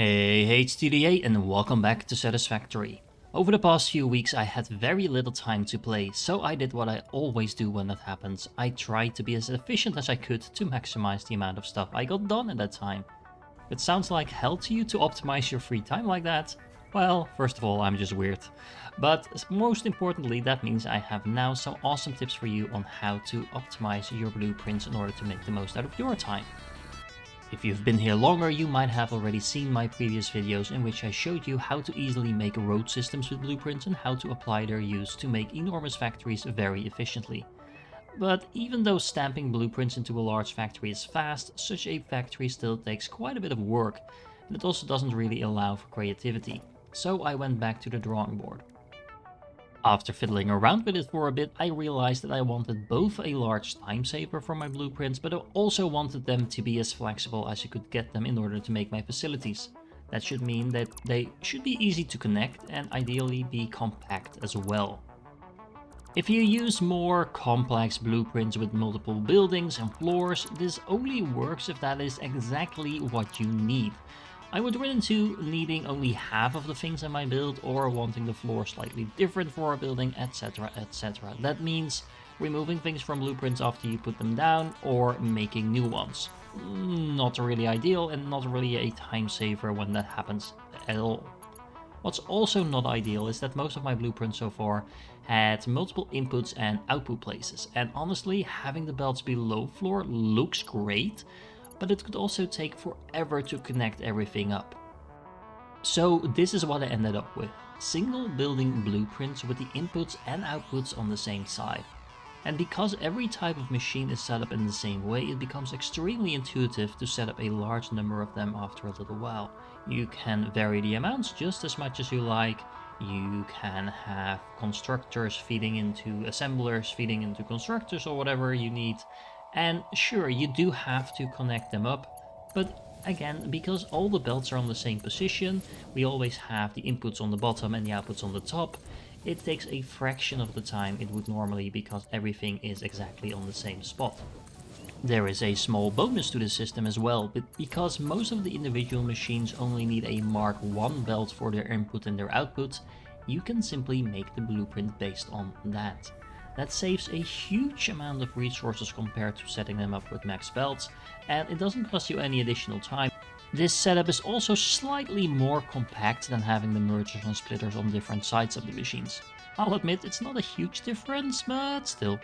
Hey HTDA and welcome back to Satisfactory. Over the past few weeks I had very little time to play, so I did what I always do when that happens. I tried to be as efficient as I could to maximize the amount of stuff I got done in that time. It sounds like hell to you to optimize your free time like that? Well, first of all, I'm just weird. But most importantly, that means I have now some awesome tips for you on how to optimize your blueprints in order to make the most out of your time. If you've been here longer, you might have already seen my previous videos in which I showed you how to easily make road systems with blueprints and how to apply their use to make enormous factories very efficiently. But even though stamping blueprints into a large factory is fast, such a factory still takes quite a bit of work, and it also doesn't really allow for creativity. So I went back to the drawing board. After fiddling around with it for a bit, I realized that I wanted both a large time saver for my blueprints, but I also wanted them to be as flexible as you could get them in order to make my facilities. That should mean that they should be easy to connect and ideally be compact as well. If you use more complex blueprints with multiple buildings and floors, this only works if that is exactly what you need. I would run into needing only half of the things in my build or wanting the floor slightly different for a building, etc, etc. That means removing things from blueprints after you put them down or making new ones. Not really ideal and not really a time saver when that happens at all. What's also not ideal is that most of my blueprints so far had multiple inputs and output places, and honestly having the belts below floor looks great, but it could also take forever to connect everything up. So this is what I ended up with: single building blueprints with the inputs and outputs on the same side. And because every type of machine is set up in the same way, it becomes extremely intuitive to set up a large number of them after a little while. You can vary the amounts just as much as you like. You can have constructors feeding into assemblers, feeding into constructors, or whatever you need. And sure, you do have to connect them up, but again, because all the belts are on the same position, we always have the inputs on the bottom and the outputs on the top. It takes a fraction of the time it would normally because everything is exactly on the same spot. There is a small bonus to the system as well, but because most of the individual machines only need a Mark I belt for their input and their output, you can simply make the blueprint based on that. That saves a huge amount of resources compared to setting them up with max belts, and it doesn't cost you any additional time. This setup is also slightly more compact than having the mergers and splitters on different sides of the machines. I'll admit it's not a huge difference, but still.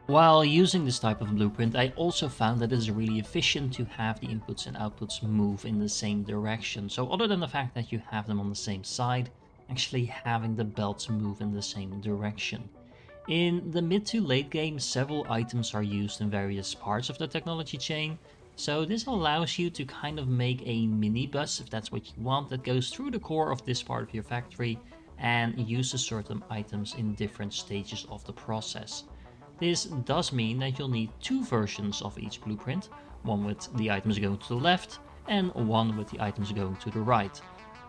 While using this type of blueprint, I also found that it is really efficient to have the inputs and outputs move in the same direction. So other than the fact that you have them on the same side, actually having the belts move in the same direction. In the mid to late game, several items are used in various parts of the technology chain, so this allows you to kind of make a mini bus, if that's what you want, that goes through the core of this part of your factory and uses certain items in different stages of the process. This does mean that you'll need two versions of each blueprint, one with the items going to the left and one with the items going to the right.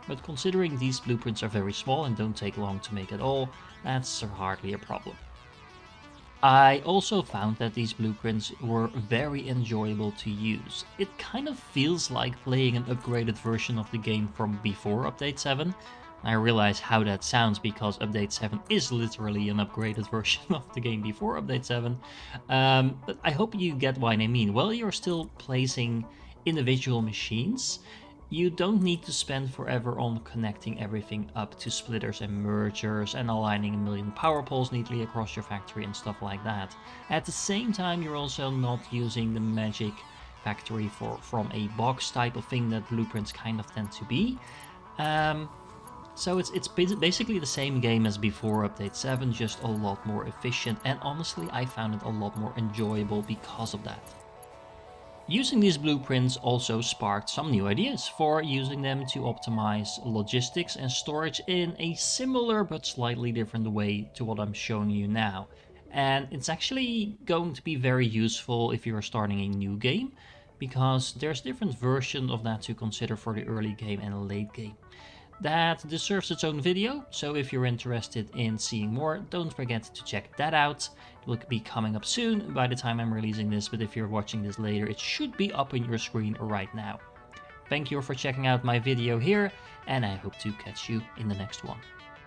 But considering these blueprints are very small and don't take long to make at all, that's hardly a problem. I also found that these blueprints were very enjoyable to use. It kind of feels like playing an upgraded version of the game from before Update 7. I realize how that sounds because Update 7 is literally an upgraded version of the game before Update 7. But I hope you get what I mean. While you're still placing individual machines, you don't need to spend forever on connecting everything up to splitters and mergers and aligning a million power poles neatly across your factory and stuff like that. At the same time, you're also not using the magic factory from a box type of thing that blueprints kind of tend to be. So it's basically the same game as before Update 7, just a lot more efficient, and honestly I found it a lot more enjoyable because of that. Using these blueprints also sparked some new ideas for using them to optimize logistics and storage in a similar but slightly different way to what I'm showing you now. And it's actually going to be very useful if you are starting a new game, because there's different versions of that to consider for the early game and late game. That deserves its own video, so if you're interested in seeing more, don't forget to check that out. It will be coming up soon by the time I'm releasing this, but if you're watching this later, it should be up on your screen right now. Thank you for checking out my video here, and I hope to catch you in the next one.